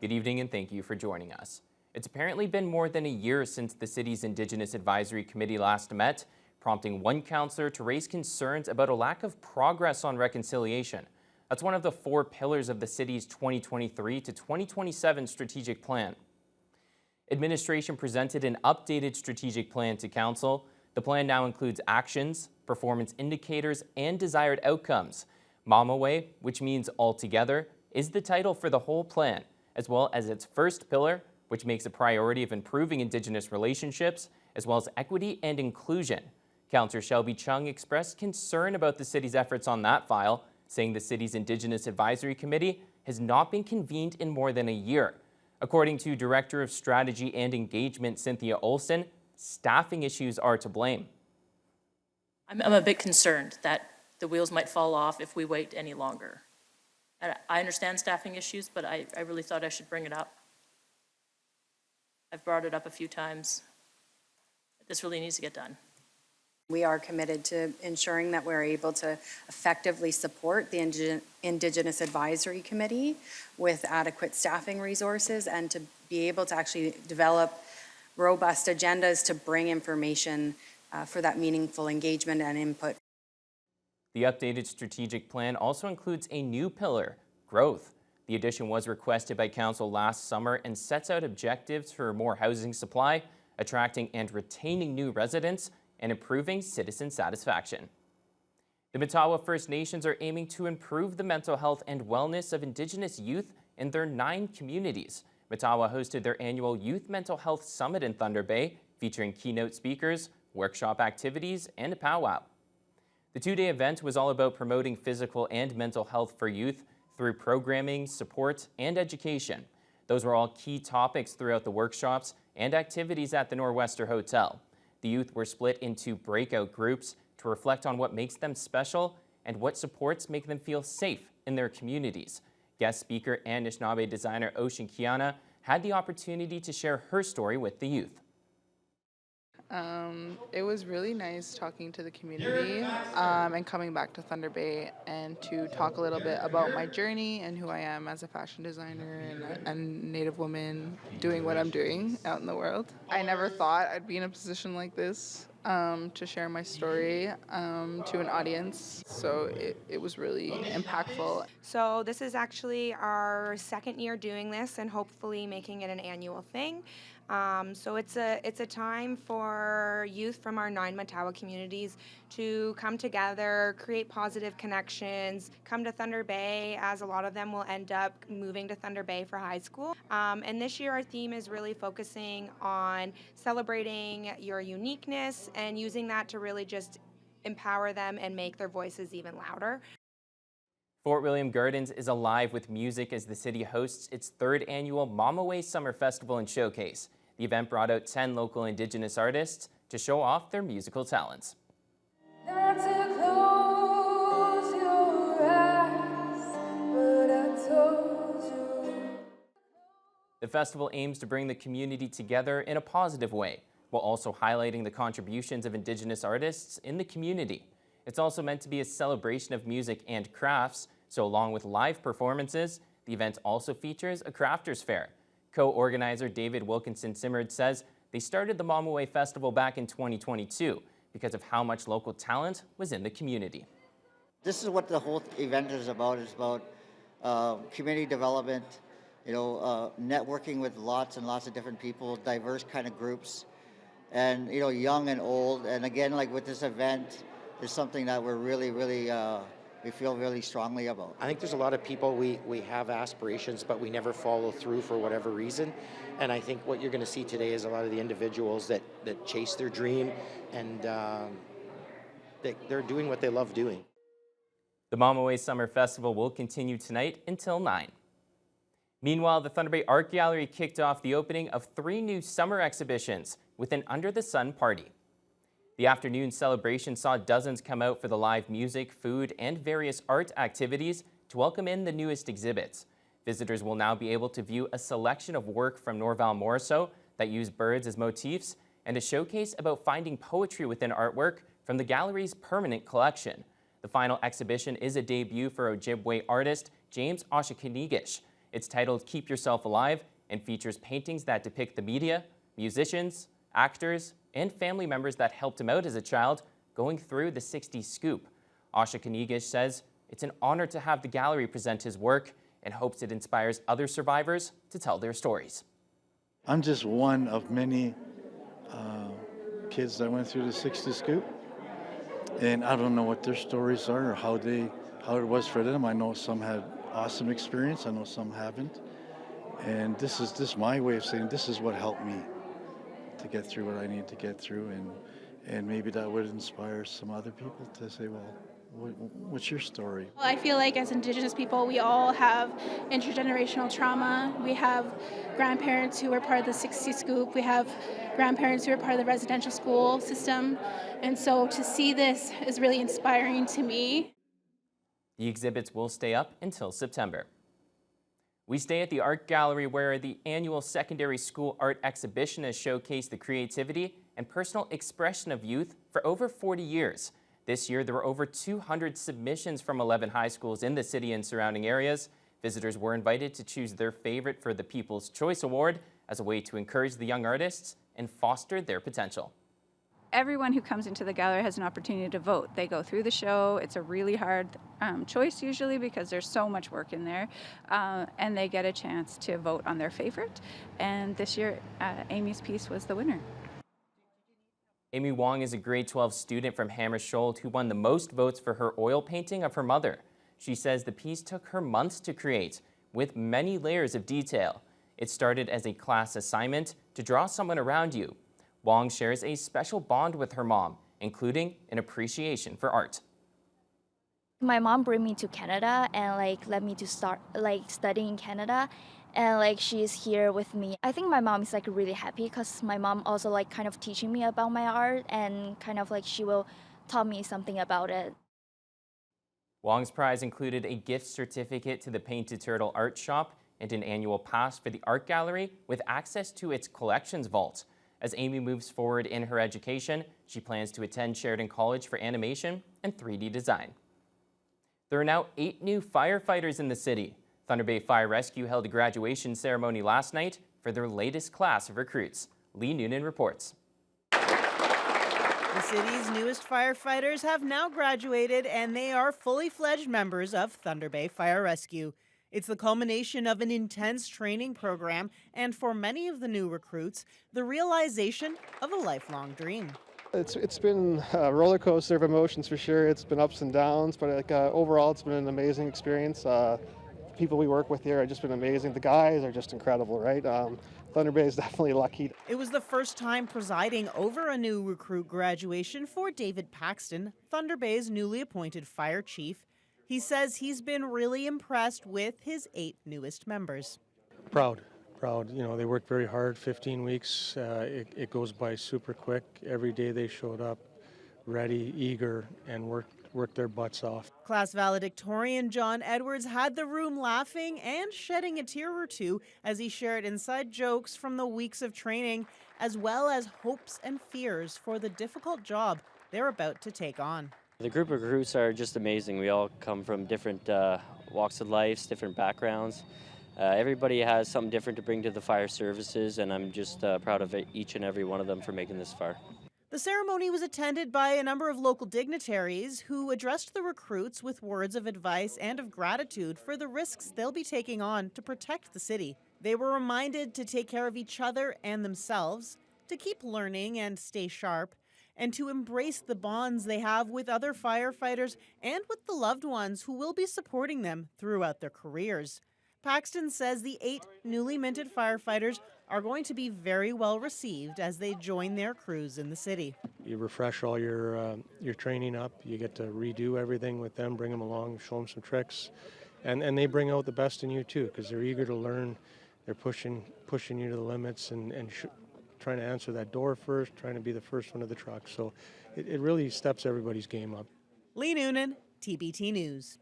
Good evening and thank you for joining us. It's apparently been more than a year since the city's Indigenous Advisory Committee last met, prompting one councillor to raise concerns about a lack of progress on reconciliation. That's one of the 4 pillars of the city's 2023 to 2027 strategic plan. Administration presented an updated strategic plan to council. The plan now includes actions, performance indicators, and desired outcomes. Mamaway, which means all together, is the title for the whole plan, as well as its first pillar, which makes a priority of improving Indigenous relationships, as well as equity and inclusion. Councillor Shelby Chung expressed concern about the city's efforts on that file, saying the city's Indigenous Advisory Committee has not been convened in more than a year. According to Director of Strategy and Engagement Cynthia Olson, staffing issues are to blame. I'm a bit concerned that the wheels might fall off if we wait any longer. I understand staffing issues, but I really thought I should bring it up. I've brought it up a few times. This really needs to get done. We are committed to ensuring that we're able to effectively support the Indigenous Advisory Committee with adequate staffing resources and to be able to actually develop robust agendas to bring information for that meaningful engagement and input. The updated strategic plan also includes a new pillar, growth. The addition was requested by council last summer and sets out objectives for more housing supply, attracting and retaining new residents, and improving citizen satisfaction. The Matawa First Nations are aiming to improve the mental health and wellness of Indigenous youth in their 9 communities. Matawa hosted their annual Youth Mental Health Summit in Thunder Bay, featuring keynote speakers, workshop activities, and a powwow. The 2-day event was all about promoting physical and mental health for youth through programming, support, and education. Those were all key topics throughout the workshops and activities at the Nor'Wester Hotel. The youth were split into breakout groups to reflect on what makes them special and what supports make them feel safe in their communities. Guest speaker and Anishinaabe designer Ocean Kiana had the opportunity to share her story with the youth. It was really nice talking to the community and coming back to Thunder Bay and to talk a little bit about my journey and who I am as a fashion designer and Native woman doing what I'm doing out in the world. I never thought I'd be in a position like this to share my story to an audience, so it was really impactful. So this is actually our 2nd year doing this and hopefully making it an annual thing. So it's a time for youth from our 9 Matawa communities to come together, create positive connections, come to Thunder Bay, as a lot of them will end up moving to Thunder Bay for high school. And this year our theme is really focusing on celebrating your uniqueness and using that to really just empower them and make their voices even louder. Fort William Gardens is alive with music as the city hosts its 3rd annual Mamaway Summer Festival and Showcase. The event brought out 10 local Indigenous artists to show off their musical talents. The festival aims to bring the community together in a positive way, while also highlighting the contributions of Indigenous artists in the community. It's also meant to be a celebration of music and crafts, so along with live performances, the event also features a crafters fair. Co-organizer David Wilkinson-Simard says they started the Mamaway Festival back in 2022 because of how much local talent was in the community. This is what the whole event is about. It's about community development, networking with lots and lots of different people, diverse kind of groups, and young and old. And again, like with this event, is something that we're really, we feel really strongly about. I think there's a lot of people, we have aspirations, but we never follow through for whatever reason. And I think what you're going to see today is a lot of the individuals that chase their dream and they're doing what they love doing. The Mamaway Summer Festival will continue tonight until 9. Meanwhile, the Thunder Bay Art Gallery kicked off the opening of 3 new summer exhibitions with an Under the Sun party. The afternoon celebration saw dozens come out for the live music, food, and various art activities to welcome in the newest exhibits. Visitors will now be able to view a selection of work from Norval Morrisseau that use birds as motifs and a showcase about finding poetry within artwork from the gallery's permanent collection. The final exhibition is a debut for Ojibwe artist James Oshakanigish. It's titled Keep Yourself Alive and features paintings that depict the media, musicians, actors, and family members that helped him out as a child going through the 60s scoop. Asha Kanigish says it's an honor to have the gallery present his work and hopes it inspires other survivors to tell their stories. I'm just one of many kids that went through the 60s scoop, and I don't know what their stories are or how it was for them. I know some had awesome experience, I know some haven't, and this is my way of saying this is what helped me to get through what I need to get through, and maybe that would inspire some other people to say, well, what's your story? Well, I feel like as Indigenous people, we all have intergenerational trauma. We have grandparents who were part of the 60s scoop. We have grandparents who are part of the residential school system. And so to see this is really inspiring to me. The exhibits will stay up until September. We stay at the art gallery where the annual secondary school art exhibition has showcased the creativity and personal expression of youth for over 40 years. This year, there were over 200 submissions from 11 high schools in the city and surrounding areas. Visitors were invited to choose their favorite for the People's Choice Award as a way to encourage the young artists and foster their potential. Everyone who comes into the gallery has an opportunity to vote. They go through the show. It's a really hard choice usually because there's so much work in there, and they get a chance to vote on their favorite. And this year, Amy's piece was the winner. Amy Wong is a grade 12 student from Hammersholt who won the most votes for her oil painting of her mother. She says the piece took her months to create, with many layers of detail. It started as a class assignment to draw someone around you. Wong shares a special bond with her mom, including an appreciation for art. My mom brought me to Canada and let me to start studying in Canada, and she's here with me. I think my mom is really happy because my mom also kind of teaching me about my art, and kind of she will taught me something about it. Wong's prize included a gift certificate to the Painted Turtle Art Shop and an annual pass for the art gallery with access to its collections vault. As Amy moves forward in her education, she plans to attend Sheridan College for animation and 3D design. There are now 8 new firefighters in the city. Thunder Bay Fire Rescue held a graduation ceremony last night for their latest class of recruits. Lee Noonan reports. The city's newest firefighters have now graduated, and they are fully fledged members of Thunder Bay Fire Rescue. It's the culmination of an intense training program, and for many of the new recruits, the realization of a lifelong dream. It's been a roller coaster of emotions for sure. It's been ups and downs, but overall it's been an amazing experience. People we work with here have just been amazing. The guys are just incredible, right? Thunder Bay is definitely lucky. It was the first time presiding over a new recruit graduation for David Paxton, Thunder Bay's newly appointed fire chief. He says he's been really impressed with his 8 newest members. Proud. You know, they worked very hard, 15 weeks. It goes by super quick. Every day they showed up ready, eager, and worked their butts off. Class valedictorian John Edwards had the room laughing and shedding a tear or two as he shared inside jokes from the weeks of training, as well as hopes and fears for the difficult job they're about to take on. The group of recruits are just amazing. We all come from different walks of life, different backgrounds. Everybody has something different to bring to the fire services, and I'm just proud of each and every one of them for making this far. The ceremony was attended by a number of local dignitaries who addressed the recruits with words of advice and of gratitude for the risks they'll be taking on to protect the city. They were reminded to take care of each other and themselves, to keep learning and stay sharp, and to embrace the bonds they have with other firefighters and with the loved ones who will be supporting them throughout their careers. Paxton says the 8 newly minted firefighters are going to be very well received as they join their crews in the city. You refresh all your training up. You get to redo everything with them, bring them along, show them some tricks, and they bring out the best in you too because they're eager to learn. They're pushing you to the limits and trying to answer that door first, trying to be the first one to the truck. So it really steps everybody's game up. Lee Noonan, TBT News.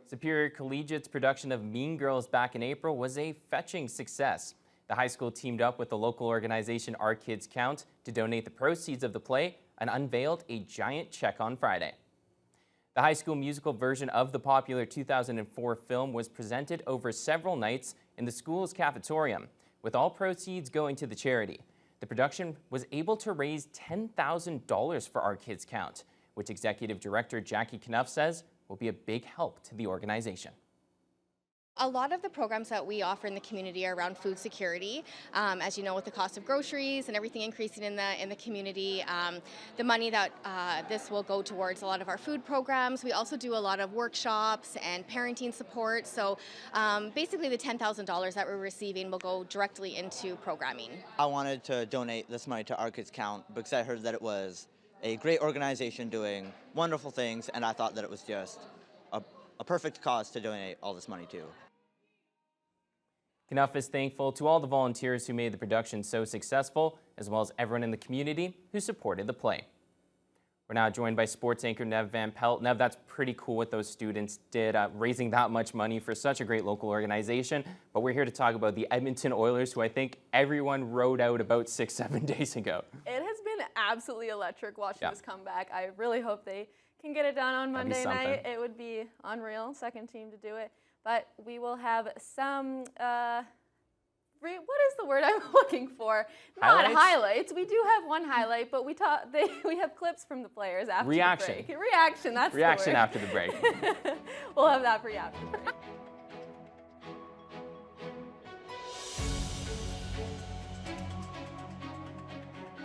Superior Collegiate's production of Mean Girls back in April was a fetching success. The high school teamed up with the local organization Our Kids Count to donate the proceeds of the play and unveiled a giant check on Friday. The High School Musical version of the popular 2004 film was presented over several nights in the school's cafetorium, with all proceeds going to the charity. The production was able to raise $10,000 for Our Kids Count, which Executive Director Jackie Knuff says will be a big help to the organization. A lot of the programs that we offer in the community are around food security. As you know, with the cost of groceries and everything increasing in the community, the money that this will go towards a lot of our food programs. We also do a lot of workshops and parenting support. So basically the $10,000 that we're receiving will go directly into programming. I wanted to donate this money to Our Kids Count because I heard that it was a great organization doing wonderful things, and I thought that it was just a perfect cause to donate all this money to. Knuff is thankful to all the volunteers who made the production so successful, as well as everyone in the community who supported the play. We're now joined by sports anchor Nev Van Pelt. Nev, that's pretty cool what those students did, raising that much money for such a great local organization. But we're here to talk about the Edmonton Oilers, who I think everyone wrote out about 6-7 days ago. It has been absolutely electric watching this comeback. I really hope they can get it done on Monday night. It would be unreal, second team to do it. But we will have some, what is the word I'm looking for? Not highlights. We do have one highlight, but we have clips from the players after the break. Reaction, that's the word. Reaction after the break. We'll have that for you after the break.